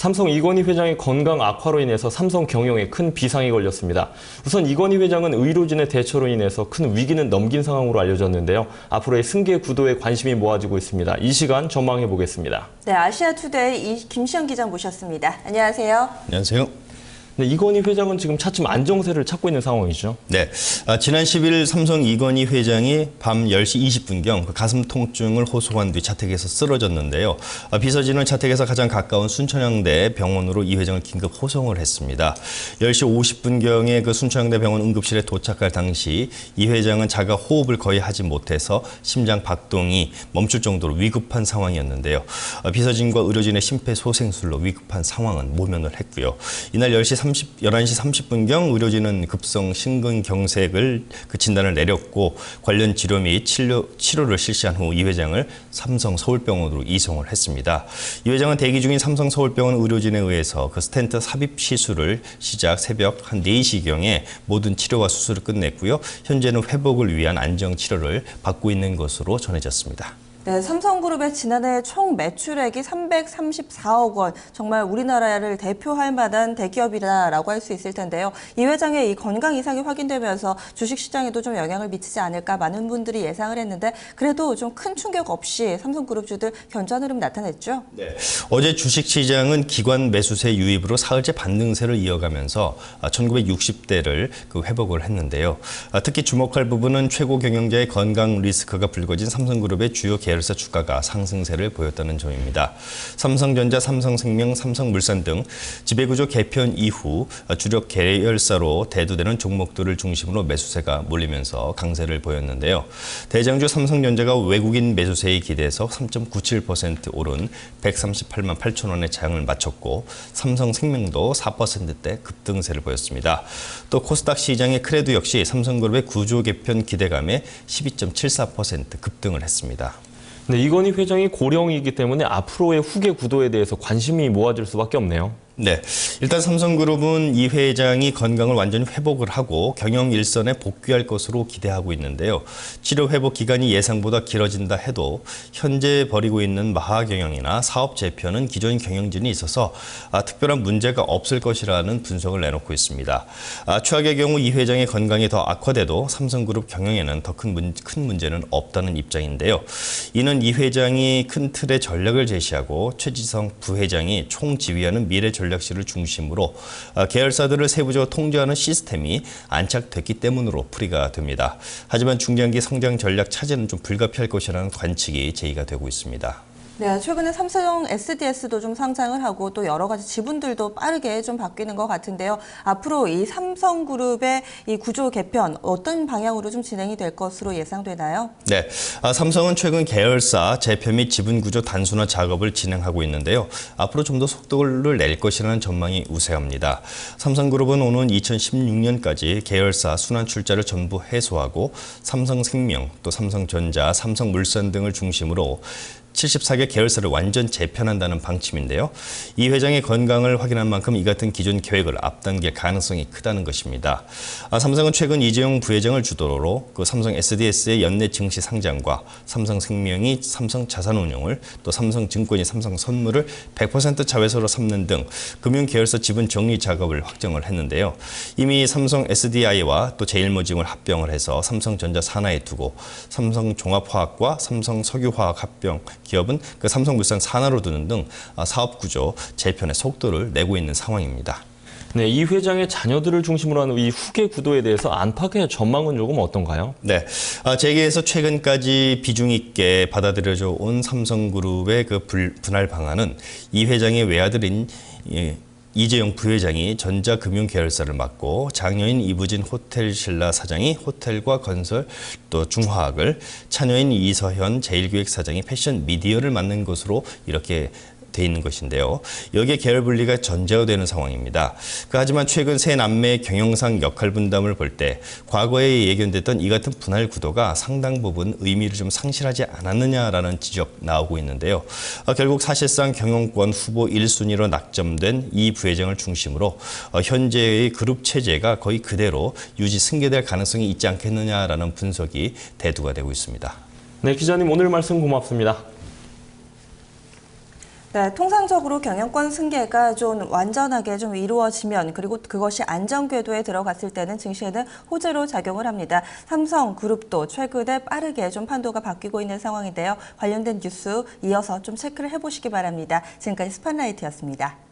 삼성 이건희 회장의 건강 악화로 인해서 삼성 경영에 큰 비상이 걸렸습니다. 우선 이건희 회장은 의료진의 대처로 인해서 큰 위기는 넘긴 상황으로 알려졌는데요. 앞으로의 승계 구도에 관심이 모아지고 있습니다. 이 시간 전망해 보겠습니다. 네, 아시아투데이 김시영 기자 모셨습니다. 안녕하세요. 안녕하세요. 네, 이건희 회장은 지금 차츰 안정세를 찾고 있는 상황이죠. 네, 지난 10일 삼성 이건희 회장이 밤 10시 20분경 가슴 통증을 호소한 뒤 자택에서 쓰러졌는데요. 비서진은 자택에서 가장 가까운 순천향대 병원으로 이 회장을 긴급 호송을 했습니다. 10시 50분경에 그 순천향대 병원 응급실에 도착할 당시 이 회장은 자가 호흡을 거의 하지 못해서 심장 박동이 멈출 정도로 위급한 상황이었는데요. 비서진과 의료진의 심폐소생술로 위급한 상황은 모면을 했고요. 이날 11시 30분경 의료진은 급성 심근경색을 진단을 내렸고 관련 치료 및 치료를 실시한 후 이 회장을 삼성 서울병원으로 이송을 했습니다. 이 회장은 대기 중인 삼성 서울병원 의료진에 의해서 그 스텐트 삽입 시술을 시작 새벽 한 4시경에 모든 치료와 수술을 끝냈고요. 현재는 회복을 위한 안정 치료를 받고 있는 것으로 전해졌습니다. 네, 삼성그룹의 지난해 총 매출액이 334억 원, 정말 우리나라를 대표할 만한 대기업이라고 할 수 있을 텐데요. 이 회장의 이 건강 이상이 확인되면서 주식시장에도 좀 영향을 미치지 않을까 많은 분들이 예상을 했는데 그래도 좀 큰 충격 없이 삼성그룹주들 견조한 흐름 나타냈죠. 네. 어제 주식시장은 기관 매수세 유입으로 사흘째 반등세를 이어가면서 1960대를 회복을 했는데요. 특히 주목할 부분은 최고 경영자의 건강 리스크가 불거진 삼성그룹의 주요 계열사 주가가 상승세를 보였다는 점입니다. 삼성전자, 삼성생명, 삼성물산 등 지배구조 개편 이후 주력 계열사로 대두되는 종목들을 중심으로 매수세가 몰리면서 강세를 보였는데요. 대장주 삼성전자가 외국인 매수세에 기대해서 3.97% 오른 138만 8천 원의 장을 마쳤고 삼성생명도 4%대 급등세를 보였습니다. 또 코스닥 시장의 크레도 역시 삼성그룹의 구조 개편 기대감에 12.74% 급등을 했습니다. 네, 이건희 회장이 고령이기 때문에 앞으로의 후계 구도에 대해서 관심이 모아질 수밖에 없네요. 네, 일단 삼성그룹은 이 회장이 건강을 완전히 회복을 하고 경영 일선에 복귀할 것으로 기대하고 있는데요. 치료 회복 기간이 예상보다 길어진다 해도 현재 벌이고 있는 마하 경영이나 사업 재편은 기존 경영진이 있어서 특별한 문제가 없을 것이라는 분석을 내놓고 있습니다. 최악의 경우 이 회장의 건강이 더 악화돼도 삼성그룹 경영에는 더 큰 문제는 없다는 입장인데요. 이는 이 회장이 큰 틀의 전략을 제시하고 최지성 부회장이 총지휘하는 미래 전략실을 중심으로 계열사들을 세부적으로 통제하는 시스템이 안착됐기 때문으로 풀이가 됩니다. 하지만 중장기 성장 전략 차질은 좀 불가피할 것이라는 관측이 제기가 되고 있습니다. 네, 최근에 삼성 SDS도 좀 상장을 하고 또 여러 가지 지분들도 빠르게 좀 바뀌는 것 같은데요. 앞으로 이 삼성그룹의 이 구조 개편 어떤 방향으로 좀 진행이 될 것으로 예상되나요? 네, 삼성은 최근 계열사 재편 및 지분 구조 단순화 작업을 진행하고 있는데요. 앞으로 좀 더 속도를 낼 것이라는 전망이 우세합니다. 삼성그룹은 오는 2016년까지 계열사 순환 출자를 전부 해소하고 삼성생명, 또 삼성전자, 삼성물산 등을 중심으로 74개 계열사를 완전 재편한다는 방침인데요. 이 회장의 건강을 확인한 만큼 이 같은 기존 계획을 앞당길 가능성이 크다는 것입니다. 삼성은 최근 이재용 부회장을 주도로 삼성 SDS의 연내 증시 상장과 삼성생명이 삼성자산운용을 또 삼성증권이 삼성선물을 100% 자회사로 삼는 등 금융계열사 지분 정리 작업을 확정을 했는데요. 이미 삼성 SDI와 또 제일모직을 합병을 해서 삼성전자 산하에 두고 삼성종합화학과 삼성석유화학 합병 기업은 삼성물산 산하로 두는 등 사업구조 재편의 속도를 내고 있는 상황입니다. 네, 이 회장의 자녀들을 중심으로 하는 이 후계 구도에 대해서 안팎의 전망은 조금 어떤가요? 네, 재계에서 최근까지 비중 있게 받아들여져 온 삼성그룹의 분할 방안은 이 회장의 외아들인 이재용 부회장이 전자금융계열사를 맡고 장녀인 이부진 호텔신라 사장이 호텔과 건설 또 중화학을, 차녀인 이서현 제일기획사장이 패션 미디어를 맡는 것으로 이렇게 돼 있는 것인데요. 여기에 계열 분리가 전제되는 상황입니다. 하지만 최근 세 남매의 경영상 역할 분담을 볼 때 과거에 예견됐던 이 같은 분할 구도가 상당 부분 의미를 좀 상실하지 않았느냐라는 지적 나오고 있는데요. 결국 사실상 경영권 후보 1순위로 낙점된 이 부회장을 중심으로 현재의 그룹 체제가 거의 그대로 유지 승계될 가능성이 있지 않겠느냐라는 분석이 대두가 되고 있습니다. 네, 기자님 오늘 말씀 고맙습니다. 네, 통상적으로 경영권 승계가 좀 완전하게 좀 이루어지면 그리고 그것이 안전궤도에 들어갔을 때는 증시에는 호재로 작용을 합니다. 삼성그룹도 최근에 빠르게 좀 판도가 바뀌고 있는 상황인데요. 관련된 뉴스 이어서 좀 체크를 해보시기 바랍니다. 지금까지 스팟라이트였습니다.